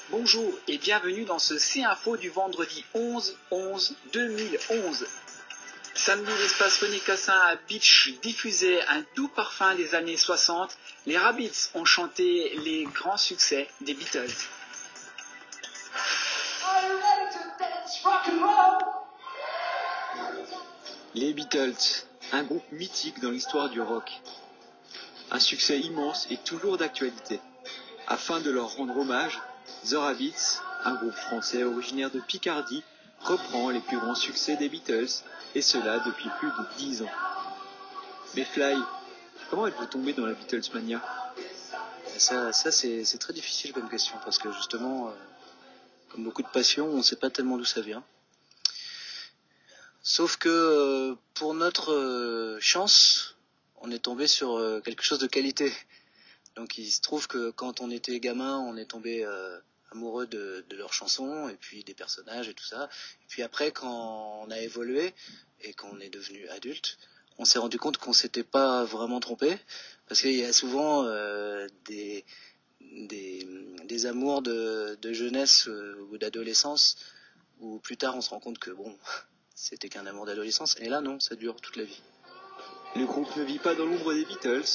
Bonjour et bienvenue dans ce C-Info du vendredi 11-11-2011. Samedi, l'espace René Cassin à Beach diffusait un doux parfum des années 60. Les Rabbits ont chanté les grands succès des Beatles. Les Beatles, un groupe mythique dans l'histoire du rock. Un succès immense et toujours d'actualité. Afin de leur rendre hommage, The Rabbits, un groupe français originaire de Picardie, reprend les plus grands succès des Beatles, et cela depuis plus de 10 ans. Mais Fly, comment êtes-vous tombé dans la Beatles mania ? Ça c'est très difficile comme question, parce que justement, comme beaucoup de passions, on ne sait pas tellement d'où ça vient. Sauf que pour notre chance, on est tombé sur quelque chose de qualité. Donc il se trouve que quand on était gamin, on est tombé amoureux de leurs chansons et puis des personnages et tout ça. Et puis après, quand on a évolué et qu'on est devenu adulte, on s'est rendu compte qu'on s'était pas vraiment trompé, parce qu'il y a souvent des amours de jeunesse ou d'adolescence où plus tard on se rend compte que bon, c'était qu'un amour d'adolescence. Et là non, ça dure toute la vie. Le groupe ne vit pas dans l'ombre des Beatles.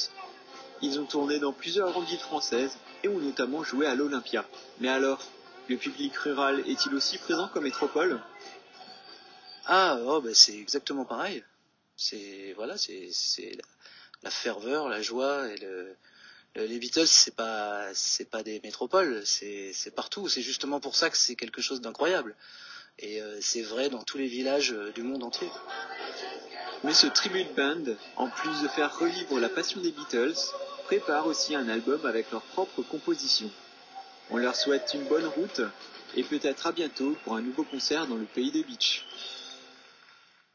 Ils ont tourné dans plusieurs grandes villes françaises et ont notamment joué à l'Olympia. Mais alors, le public rural est-il aussi présent qu'en métropole ? C'est exactement pareil. C'est la ferveur, la joie et les Beatles, c'est pas des métropoles, c'est partout. C'est justement pour ça que c'est quelque chose d'incroyable. Et c'est vrai dans tous les villages du monde entier. Mais ce tribute band, en plus de faire revivre la passion des Beatles, prépare aussi un album avec leurs propres compositions. On leur souhaite une bonne route et peut-être à bientôt pour un nouveau concert dans le pays des Beach.